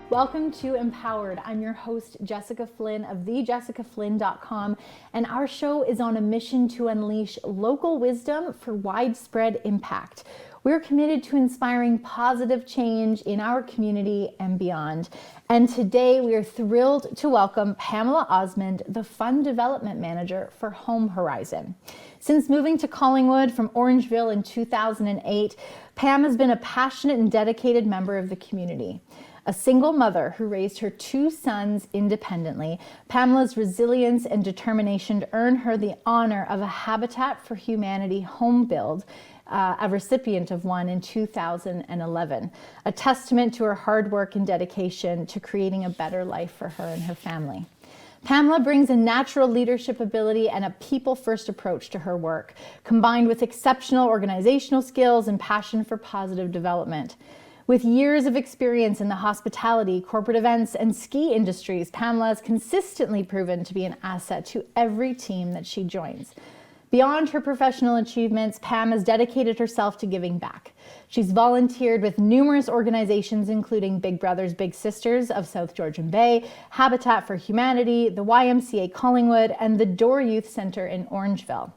Welcome to Empowered. I'm your host, Jessica Flynn of thejessicaflynn.com, and our show is on a mission to unleash local wisdom for widespread impact. We're committed to inspiring positive change in our community and beyond. And today we are thrilled to welcome Pamela Osmond, the Fund Development Manager for Home Horizon. Since moving to Collingwood from Orangeville in 2008, Pam has been a passionate and dedicated member of the community. A single mother who raised her two sons independently, Pamela's resilience and determination to earn her the honor of a Habitat for Humanity home build, a recipient of one in 2011, a testament to her hard work and dedication to creating a better life for her and her family. Pamela brings a natural leadership ability and a people-first approach to her work, combined with exceptional organizational skills and passion for positive development. With years of experience in the hospitality, corporate events, and ski industries, Pamela has consistently proven to be an asset to every team that she joins. Beyond her professional achievements, Pam has dedicated herself to giving back. She's volunteered with numerous organizations, including Big Brothers Big Sisters of Southern Georgian Bay, Habitat for Humanity, the YMCA Collingwood, and the Door Youth Center in Orangeville.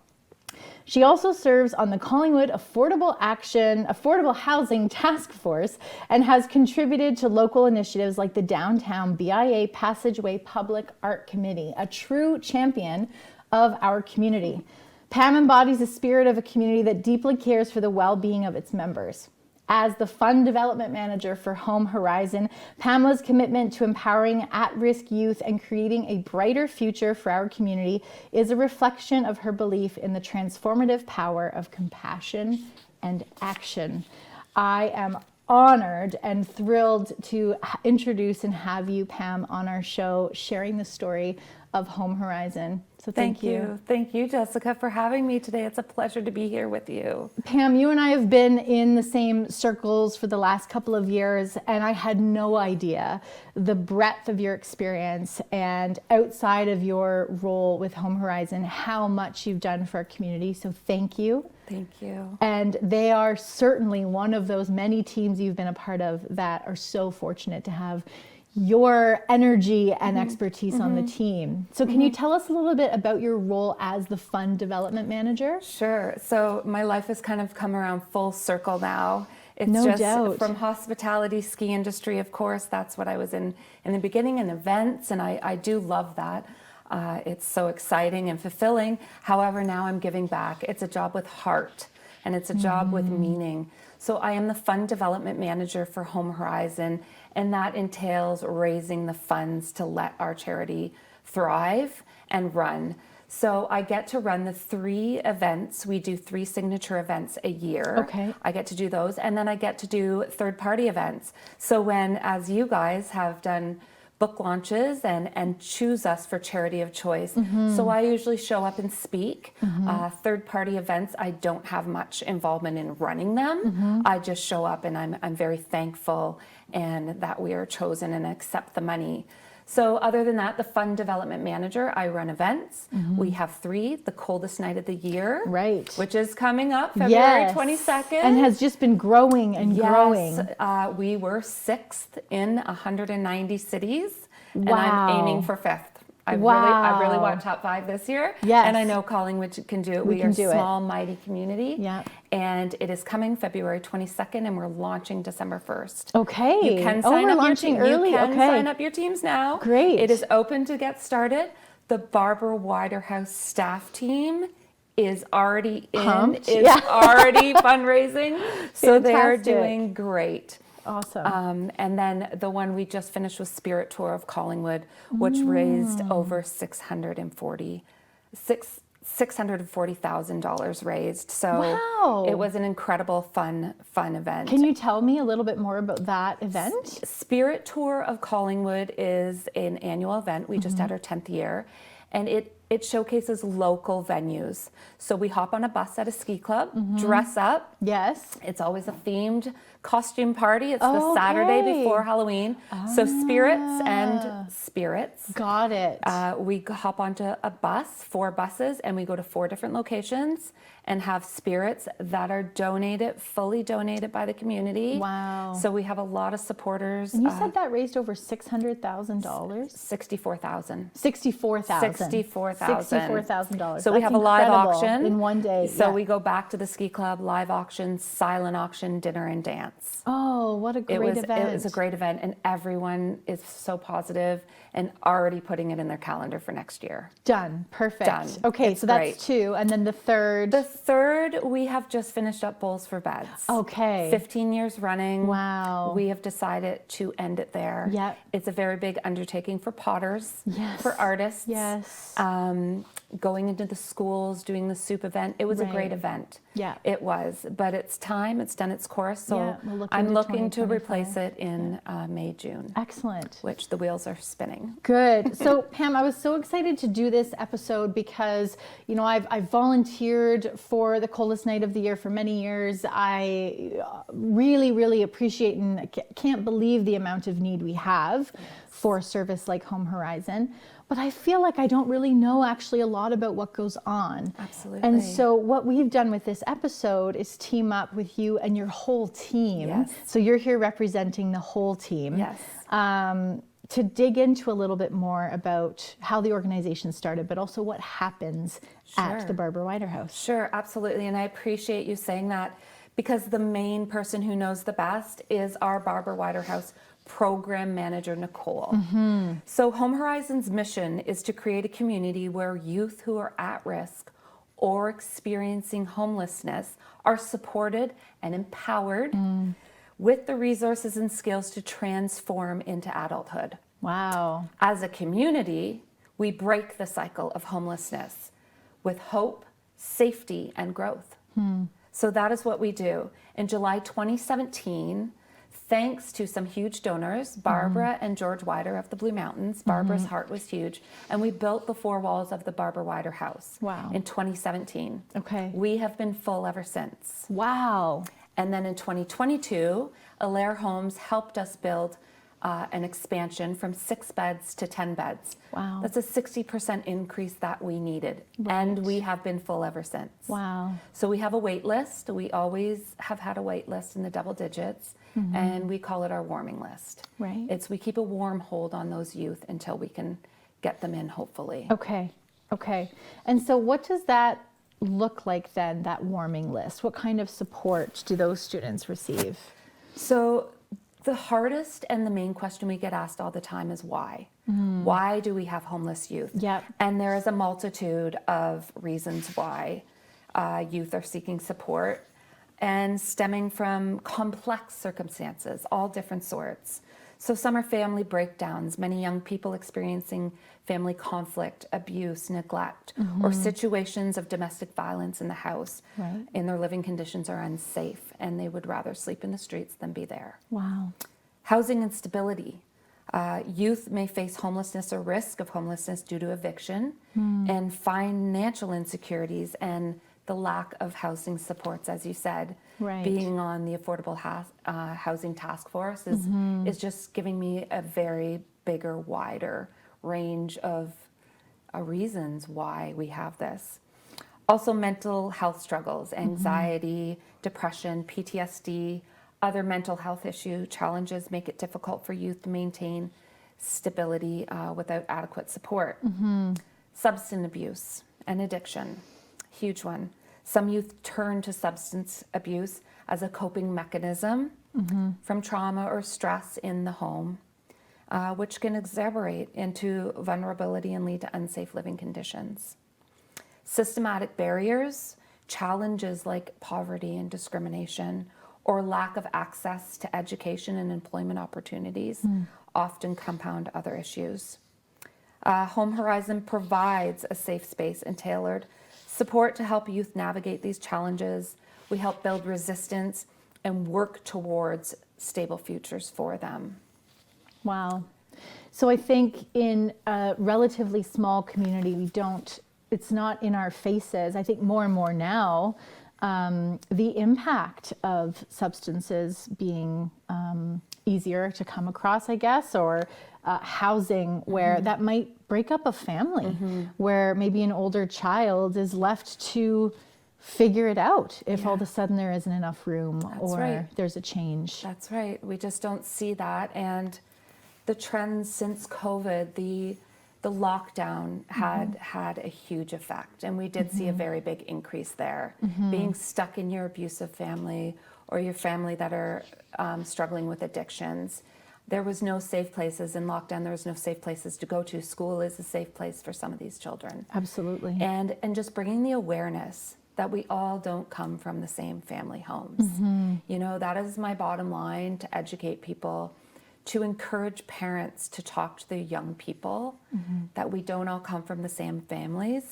She also serves on the Collingwood Affordable Housing Task Force and has contributed to local initiatives like the Downtown BIA Passageway Public Art Committee, a true champion of our community. Pam embodies the spirit of a community that deeply cares for the well-being of its members. As the Fund Development Manager for Home Horizon, Pamela's commitment to empowering at-risk youth and creating a brighter future for our community is a reflection of her belief in the transformative power of compassion and action. I am honored and thrilled to introduce and have you, Pam, on our show, sharing the story of Home Horizon. So thank you. Thank you, Jessica, for having me today. It's a pleasure to be here with you. Pam, you and I have been in the same circles for the last couple of years, and I had no idea the breadth of your experience and outside of your role with Home Horizon, how much you've done for our community. So thank you. Thank you. And they are certainly one of those many teams you've been a part of that are so fortunate to have your energy and expertise on the team. So can you tell us a little bit about your role as the Fund Development Manager? Sure. So my life has kind of come around full circle now. It's No just doubt. From hospitality, ski industry, of course, that's what I was in the beginning, and events, and I do love that. It's so exciting and fulfilling. However, now I'm giving back. It's a job with heart, and it's a job with meaning. So I am the Fund Development Manager for Home Horizon, and that entails raising the funds to let our charity thrive and run. So I get to run the 3 events. We do 3 signature events a year. Okay. I get to do those, and then I get to do third-party events. So when, as you guys have done book launches and choose us for charity of choice. So I usually show up and speak. Third-party events, I don't have much involvement in running them. I just show up, and I'm very thankful and that we are chosen and accept the money. So other than that, the Fund Development Manager, I run events. We have 3, the coldest night of the year, Right. which is coming up February Yes. 22nd. And has just been growing and growing. We were 6th in 190 cities, and Wow. I'm aiming for 5th. I really want top 5 this year. Yes. And I know Collingwood can do it. We We can are do a it. small, mighty community. Yeah. And it is coming February 22nd, and we're launching December 1st. Okay. You can sign we're up launching your early. You can Okay. sign up your teams now. Great. It is open to get started. The Barbara Widerhouse staff team is already Pumped. already fundraising. So they're Fantastic. doing great. Awesome. And then the one we just finished was Spirit Tour of Collingwood, which raised over $640,000 raised. So Wow. it was an incredible, fun event. Can you tell me a little bit more about that event? Spirit Tour of Collingwood is an annual event. We just had our 10th year, and it It showcases local venues. So we hop on a bus at a ski club, dress up. Yes. It's always a themed costume party. It's the Saturday before Halloween. So spirits and spirits. Got it. We hop onto a bus, 4 buses, and we go to 4 different locations and have spirits that are donated, fully donated by the community. Wow. So we have a lot of supporters. And you said that raised over $600,000? $64,000. $64,000. So we have a live auction in one day. So we go back to the ski club, live auction, silent auction, dinner and dance. Oh, what a great event. It was a great event, and everyone is so positive and already putting it in their calendar for next year. Done. Perfect. Done. Okay, It's so that's great. 2. And then the third? The third, we have just finished up Bowls for Beds. Okay. 15 years running. Wow. We have decided to end it there. Yep. It's a very big undertaking for potters, Yes. for artists. Yes. Going into the schools, doing the soup event. It was a great Right. event. Yeah. It was, but it's time. It's done its course. So Yeah, we'll look I'm into looking to 2025. replace it in May, June, Excellent. which the wheels are spinning. Good. So Pam, I was so excited to do this episode because, you know, I've volunteered for the coldest night of the year for many years. I really, really appreciate and can't believe the amount of need we have for a service like Home Horizon. But I feel like I don't really know actually a lot about what goes on. Absolutely. And so what we've done with this episode is team up with you and your whole team. Yes. So you're here representing the whole team. Yes. To dig into a little bit more about how the organization started, but also what happens at Sure. the Barbara Wider House. Sure, absolutely. And I appreciate you saying that, because the main person who knows the best is our Barbara Wider House program manager, Nicole. So Home Horizon's mission is to create a community where youth who are at risk or experiencing homelessness are supported and empowered with the resources and skills to transform into adulthood. Wow. As a community, we break the cycle of homelessness with hope, safety, and growth. So that is what we do. In July 2017, thanks to some huge donors, Barbara and George Wider of the Blue Mountains, Barbara's heart was huge, and we built the 4 walls of the Barbara Wider House Wow. in 2017. Okay. We have been full ever since. Wow. And then in 2022, Alaire Homes helped us build an expansion from 6 beds to 10 beds. Wow. That's a 60% increase that we needed. And we have been full ever since. Wow. So we have a wait list. We always have had a wait list in the double digits, and we call it our warming list. Right. We keep a warm hold on those youth until we can get them in, hopefully. Okay. Okay. And so what does that look like then, that warming list? What kind of support do those students receive? So the hardest and the main question we get asked all the time is why? Why do we have homeless youth? Yep. And there is a multitude of reasons why youth are seeking support, and stemming from complex circumstances, all different sorts. So some are family breakdowns, many young people experiencing family conflict, abuse, neglect, or situations of domestic violence in the house, Right. and their living conditions are unsafe, and they would rather sleep in the streets than be there. Wow. Housing instability. Youth may face homelessness or risk of homelessness due to eviction, and financial insecurities, and the lack of housing supports, as you said. Right. Being on the Affordable Housing Task Force is just giving me a very bigger, wider range of reasons why we have this. Also, mental health struggles, anxiety, depression, PTSD, other mental health issue challenges make it difficult for youth to maintain stability without adequate support. Substance abuse and addiction, huge one. Some youth turn to substance abuse as a coping mechanism from trauma or stress in the home, which can exacerbate into vulnerability and lead to unsafe living conditions. Systematic barriers, challenges like poverty and discrimination, or lack of access to education and employment opportunities often compound other issues. Home Horizon provides a safe space and tailored support to help youth navigate these challenges. We help build resistance and work towards stable futures for them. Wow. So I think in a relatively small community, it's not in our faces. I think more and more now, the impact of substances being easier to come across, I guess, or housing where that might break up a family, where maybe an older child is left to figure it out if all of a sudden there isn't enough room there's a change. That's right. We just don't see that. And the trends since COVID, the lockdown had a huge effect, and we did see a very big increase there. Being stuck in your abusive family or your family that are struggling with addictions, there was no safe places in lockdown. There was no safe places to go to. School is a safe place for some of these children. Absolutely. And just bringing the awareness that we all don't come from the same family homes. You know, that is my bottom line, to educate people, to encourage parents to talk to their young people, that we don't all come from the same families.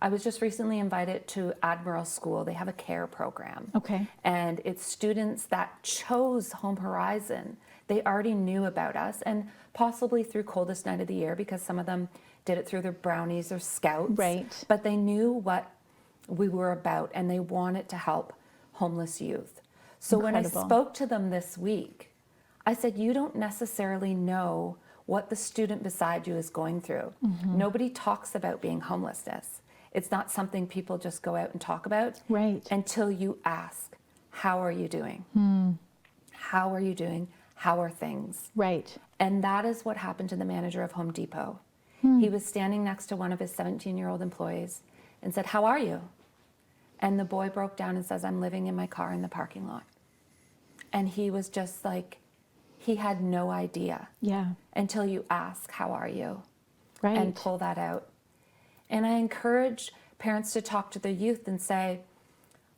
I was just recently invited to Admiral School. They have a care program. Okay. And it's students that chose Home Horizon. They already knew about us, and possibly through coldest night of the year, because some of them did it through their brownies or scouts. Right. But they knew what we were about, and they wanted to help homeless youth. So Incredible. when I spoke to them this week, I said, you don't necessarily know what the student beside you is going through. Nobody talks about being homelessness. It's not something people just go out and talk about until you ask, how are you doing? How are you doing? How are things? Right. And that is what happened to the manager of Home Depot. He was standing next to one of his 17-year-old employees and said, how are you? And the boy broke down and says, I'm living in my car in the parking lot. And he was just like, he had no idea until you ask, how are you? Right. And pull that out. And I encourage parents to talk to their youth and say,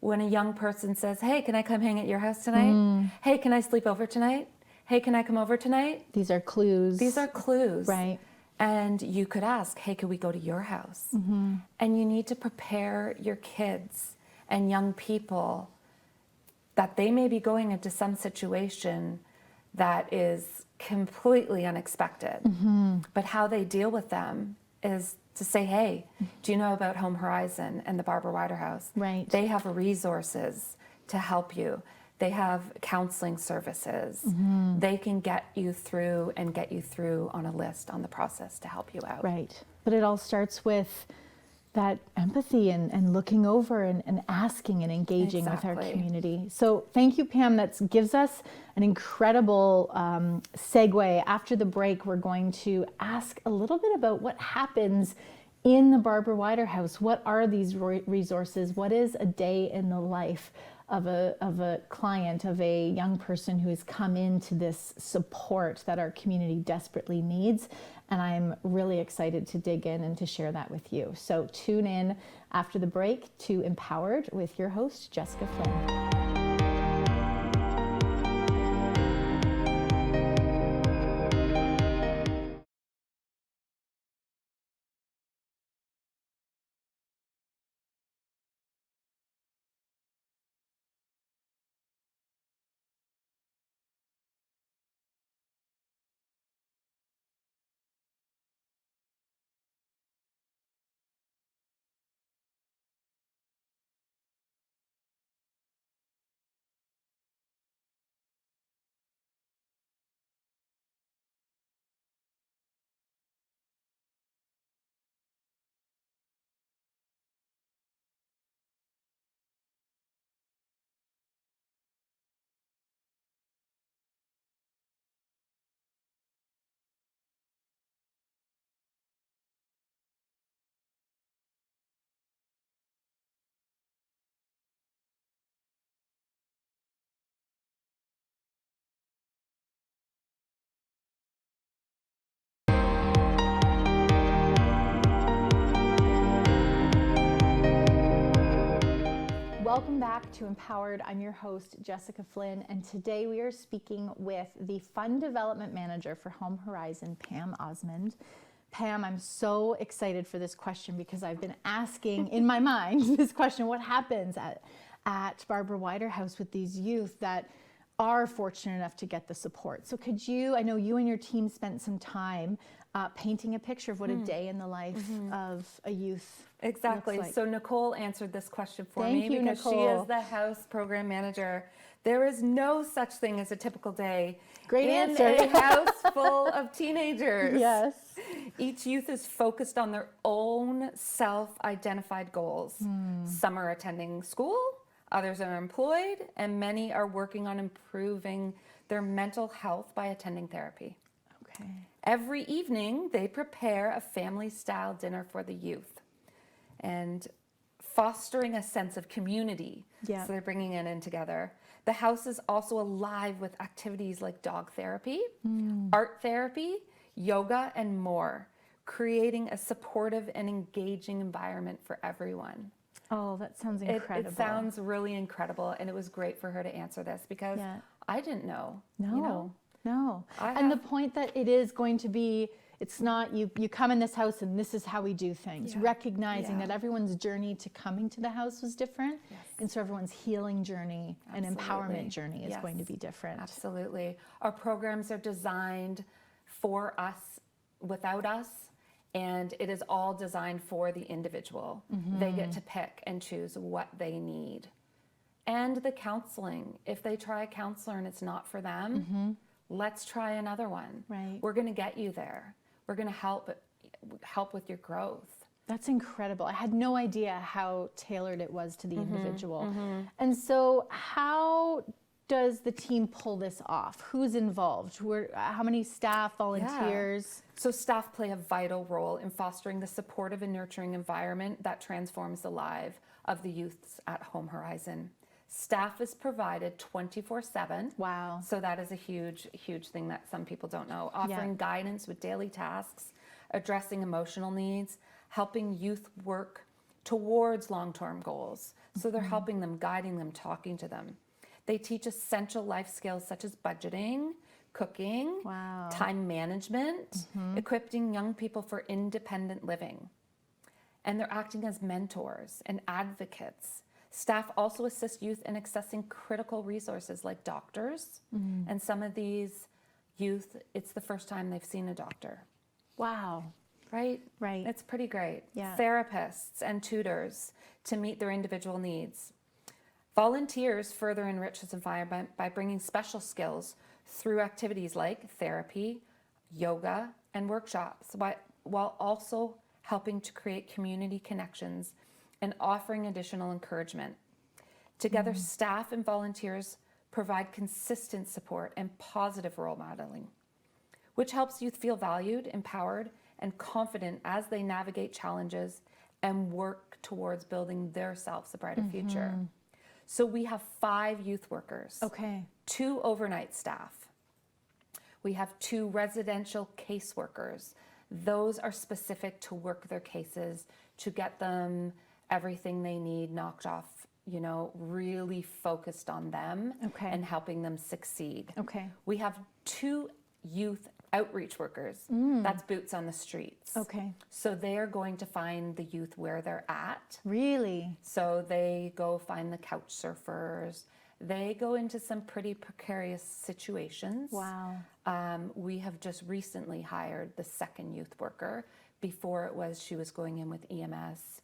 when a young person says, hey, can I come hang at your house tonight? Hey, can I sleep over tonight? Hey, can I come over tonight? These are clues. These are clues. Right. And you could ask, hey, could we go to your house? And you need to prepare your kids and young people that they may be going into some situation that is completely unexpected. But how they deal with them is to say, hey, do you know about Home Horizon and the Barbara Wider House? Right. They have resources to help you. They have counseling services. They can get you through on a list on the process to help you out. Right. But it all starts with that empathy and looking over and asking and engaging with our community. So thank you, Pam. That gives us an incredible segue. After the break, we're going to ask a little bit about what happens in the Barbara Wider House. What are these resources? What is a day in the life of a client, of a young person who has come into this support that our community desperately needs? And I'm really excited to dig in and to share that with you. So tune in after the break to Empowered with your host, Jessica Flynn. Welcome back to Empowered. I'm your host, Jessica Flynn, and today we are speaking with the Fund Development Manager for Home Horizon, Pam Osmond. Pam, I'm so excited for this question because I've been asking in my mind this question: what happens at Barbara Wider House with these youth that are fortunate enough to get the support. So could you, I know you and your team spent some time painting a picture of what a day in the life of a youth Exactly. looks like. So Nicole answered this question for Thank me you, because she Nicole. is the house program manager. There is no such thing as a typical day Great in answer. a house full of teenagers. Yes. Each youth is focused on their own self-identified goals. Some are attending school, others are employed, and many are working on improving their mental health by attending therapy. Okay. Every evening, they prepare a family-style dinner for the youth and fostering a sense of community. Yeah. So they're bringing it in together. The house is also alive with activities like dog therapy, art therapy, yoga, and more, creating a supportive and engaging environment for everyone. Oh, that sounds incredible. It sounds really incredible, and it was great for her to answer this because I didn't know. No, you know? no. I And the have- point that it is going to be, it's not you come in this house and this is how we do things. Yeah. Recognizing Yeah. that everyone's journey to coming to the house was different. Yes. And so everyone's healing journey and empowerment journey is Yes. going to be different. Absolutely. Our programs are designed for us, without us, and it is all designed for the individual. They get to pick and choose what they need. And the counseling, if they try a counselor and it's not for them, let's try another one. Right. We're going to get you there. We're going to help with your growth. That's incredible. I had no idea how tailored it was to the individual. And so how does the team pull this off? Who's involved? How many staff, volunteers? So staff play a vital role in fostering the supportive and nurturing environment that transforms the lives of the youths at Home Horizon. Staff is provided 24/7. Wow. So that is a huge, huge thing that some people don't know. Offering guidance with daily tasks, addressing emotional needs, helping youth work towards long-term goals. So they're helping them, guiding them, talking to them. They teach essential life skills such as budgeting, cooking, Wow. time management, equipping young people for independent living. And they're acting as mentors and advocates. Staff also assist youth in accessing critical resources like doctors. And some of these youth, it's the first time they've seen a doctor. Wow. Right? Right. It's pretty great. Yeah. Therapists and tutors to meet their individual needs. Volunteers further enrich this environment by bringing special skills through activities like therapy, yoga, and workshops, while also helping to create community connections and offering additional encouragement. Together, staff and volunteers provide consistent support and positive role modeling, which helps youth feel valued, empowered, and confident as they navigate challenges and work towards building themselves a brighter future. So we have 5 youth workers, Okay. 2 overnight staff. We have 2 residential caseworkers. Those are specific to work their cases, to get them everything they need knocked off, really focused on them and helping them succeed. Okay. We have 2 youth outreach workers. That's boots on the streets. Okay. So they are going to find the youth where they're at. Really? So they go find the couch surfers. They go into some pretty precarious situations. Wow. We have just recently hired the second youth worker. Before it was, she was going in with EMS,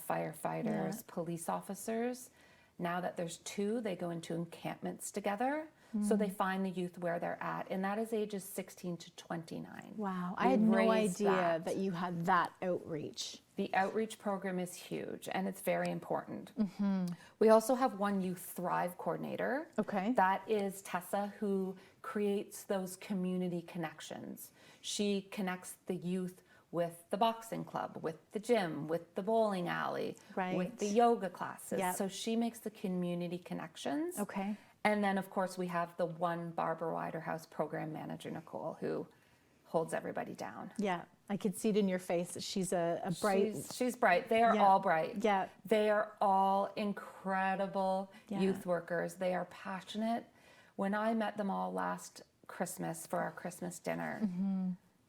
firefighters, police officers. Now that there's 2, they go into encampments together. So they find the youth where they're at, and that is ages 16 to 29. Wow. We I had no raised idea that you had that outreach. The outreach program is huge, and it's very important. We also have one Youth Thrive coordinator. Okay. That is Tessa, who creates those community connections. She connects the youth with the boxing club, with the gym, with the bowling alley, Right. with the yoga classes. Yep. So she makes the community connections. Okay. And then, of course, we have the one Barbara Widerhouse program manager, Nicole, who holds everybody down. Yeah. I could see it in your face. She's a bright. She's bright. They are all bright. Yeah. They are all incredible Yeah. youth workers. They are passionate. When I met them all last Christmas for our Christmas dinner,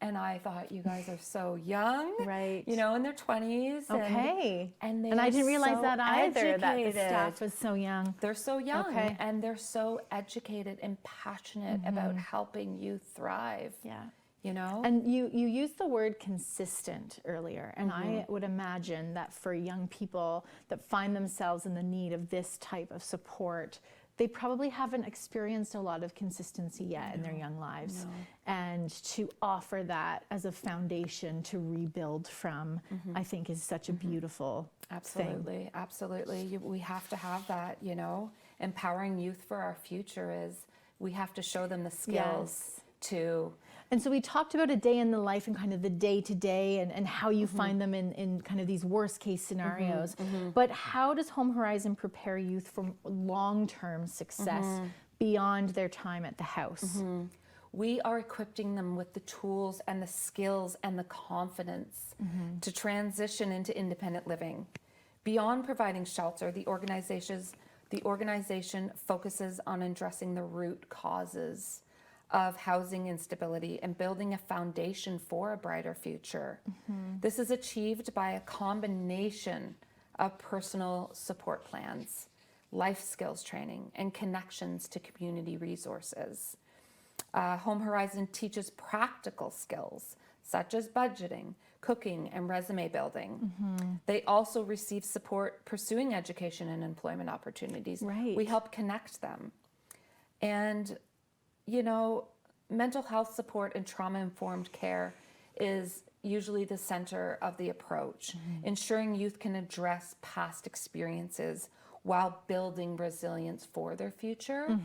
And I thought, you guys are so young, Right. you know, in their 20s. Okay. And I didn't realize so that either, that the educated. staff was so young. They're so young, Okay. and they're so educated and passionate about helping youth thrive. Yeah. You know? And you used the word consistent earlier, and I would imagine that for young people that find themselves in the need of this type of support, they probably haven't experienced a lot of consistency yet in their young lives. No. And to offer that as a foundation to rebuild from, I think is such a beautiful Absolutely, thing. absolutely. We have to have that, you know. Empowering youth for our future is we have to show them the skills to. And so we talked about a day in the life and kind of the day to day and how you find them in kind of these worst case scenarios. But how does Home Horizon prepare youth for long-term success beyond their time at the house? We are equipping them with the tools and the skills and the confidence to transition into independent living. Beyond providing shelter, the organization focuses on addressing the root causes of housing instability and building a foundation for a brighter future. This is achieved by a combination of personal support plans, life skills training, and connections to community resources. Home Horizon teaches practical skills such as budgeting, cooking, and resume building. They also receive support pursuing education and employment opportunities. Right. We help connect them. And you know, mental health support and trauma-informed care is usually the center of the approach, ensuring youth can address past experiences while building resilience for their future.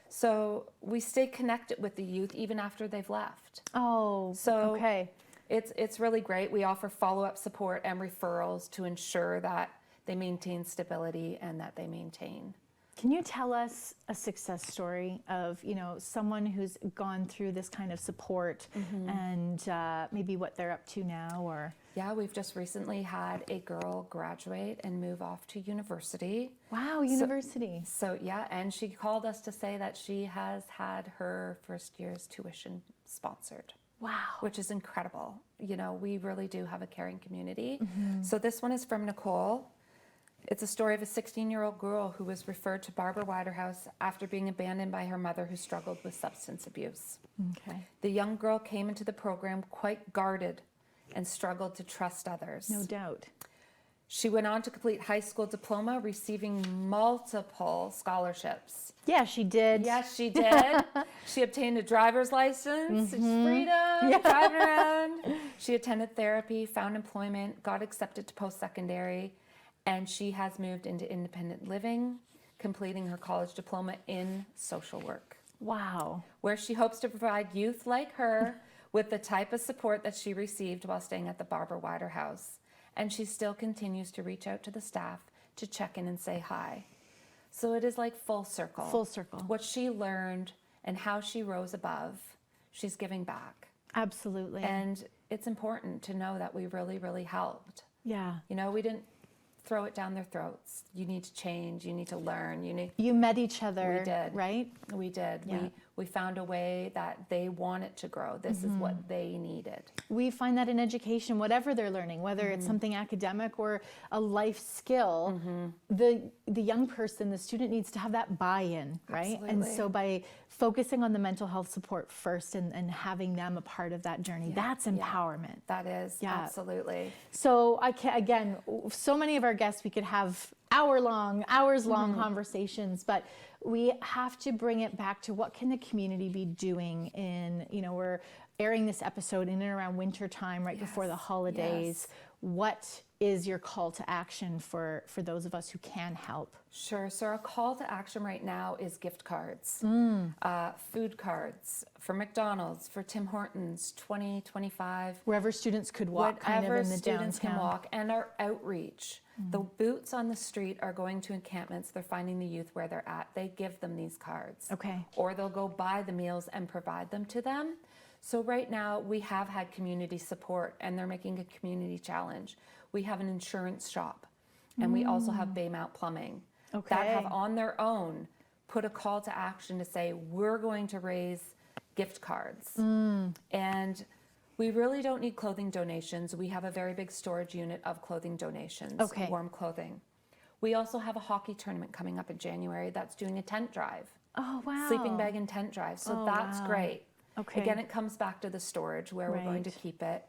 So we stay connected with the youth even after they've left. Oh, So okay. it's really great. We offer follow-up support and referrals to ensure that they maintain stability and that they maintain. Can you tell us a success story of, you know, someone who's gone through this kind of support and maybe what they're up to now? Or Yeah, we've just recently had a girl graduate and move off to university. wow, university. So yeah, and she called us to say that she has had her first year's tuition sponsored. Wow. Which is incredible. You know, we really do have a caring community. So this one is from Nicole. It's a story of a 16-year-old girl who was referred to Barbara Widerhouse after being abandoned by her mother who struggled with substance abuse. Okay. The young girl came into the program quite guarded and struggled to trust others. No doubt. She went on to complete high school diploma, receiving multiple scholarships. Yeah, she did. Yes, she did. She obtained a driver's license, freedom, driving around. She attended therapy, found employment, got accepted to post-secondary, and she has moved into independent living, completing her college diploma in social work, Wow. where she hopes to provide youth like her with the type of support that she received while staying at the Barbara Widerhouse. And she still continues to reach out to the staff to check in and say hi. So it is like full circle. Full circle. What she learned and how she rose above, she's giving back. Absolutely. And it's important to know that we really, really helped. yeah. You know, we didn't throw it down their throats. You need to change, you need to learn, You met each other. We did. Right? We did. Yeah. We found a way that they wanted to grow. This is what they needed. We find that in education, whatever they're learning, whether it's something academic or a life skill, the young person, the student needs to have that buy-in, right? And Absolutely. so by focusing on the mental health support first and having them a part of that journey, that's empowerment. That is, Yeah. absolutely. So again, so many of our guests, we could have hours long conversations, but we have to bring it back to what can the community be doing in, you know, we're airing this episode in and around winter time, right before the holidays. Yes. What is your call to action for those of us who can help? Sure. So our call to action right now is gift cards, food cards for McDonald's, for Tim Hortons, 20, 25. Wherever students could walk kind of Whatever in the students downtown. can walk, and our outreach. The boots on the street are going to encampments. They're finding the youth where they're at. They give them these cards. Okay. Or they'll go buy the meals and provide them to them. So right now we have had community support, and they're making a community challenge. We have an insurance shop, and we also have Baymount Plumbing that have Okay. on their own put a call to action to say we're going to raise gift cards. And We really don't need clothing donations. We have a very big storage unit of clothing donations, Okay. warm clothing. We also have a hockey tournament coming up in January that's doing a tent drive. Oh, wow. Sleeping bag and tent drive. So Oh, that's wow. great. Okay. Again, it comes back to the storage where we're going to Right. keep it.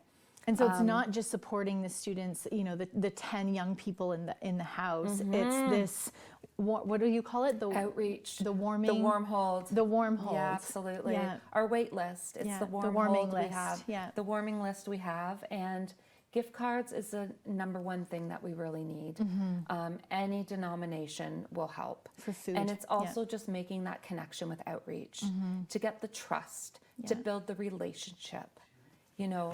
And so it's not just supporting the students, you know, the 10 young people in the house. It's this, what do you call it? The Outreach. The warming. The warm hold. The warm hold. Yeah, absolutely. Yeah. Our wait list. It's Yeah, the the warm warming hold we list. have. Yeah. The warming list we have. And gift cards is the number one thing that we really need. Any denomination will help. For food. And it's Yeah. also just making that connection with outreach to get the trust, to Yeah. build the relationship. You know,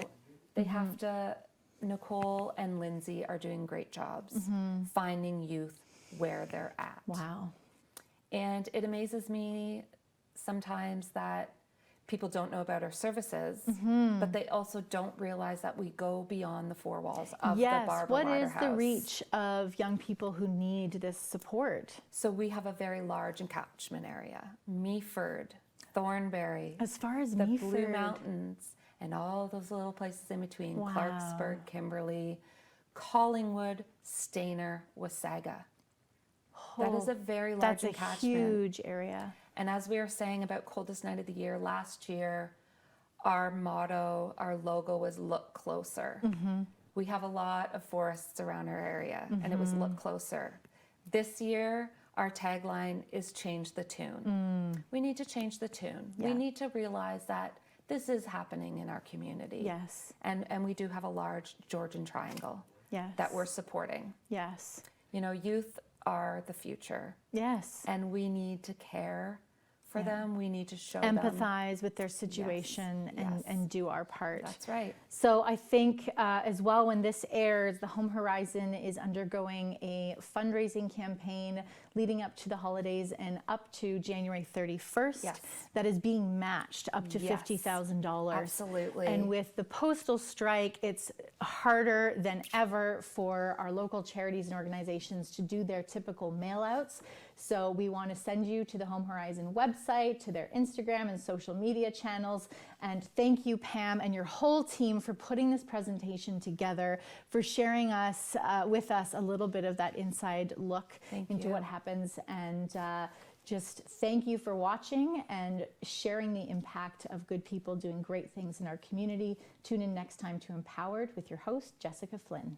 they have to, Nicole and Lindsay are doing great jobs finding youth where they're at. Wow. And it amazes me sometimes that people don't know about our services, but they also don't realize that we go beyond the four walls of the Barbara What Water is House. the reach of young people who need this support? So we have a very large encatchment area. Meaford, Thornbury, As far as the Meaford. Blue Mountains, and all those little places in between. Wow. Clarksburg, Kimberley, Collingwood, Stayner, Wasaga. That is a very large That's a encatchment. huge area. And as we were saying about coldest night of the year, last year, our motto, our logo was look closer. We have a lot of forests around our area, and it was look closer. This year, our tagline is change the tune. We need to change the tune. Yeah. We need to realize that this is happening in our community. Yes. And we do have a large Georgian triangle Yes. that we're supporting. Yes. You know, youth are the future, Yes. and we need to care for them. We need to show them. Empathize with their situation Yes. and do our part. That's right. So I think as well, when this airs, the Home Horizon is undergoing a fundraising campaign leading up to the holidays and up to January 31st. Yes. That is being matched up to Yes. $50,000. Absolutely. And with the postal strike, it's harder than ever for our local charities and organizations to do their typical mail outs. So we want to send you to the Home Horizon website, to their Instagram and social media channels. And thank you, Pam, and your whole team for putting this presentation together, for sharing with us a little bit of that inside look Thank into you. what happens. And just thank you for watching and sharing the impact of good people doing great things in our community. Tune in next time to Empowered with your host, Jessica Flynn.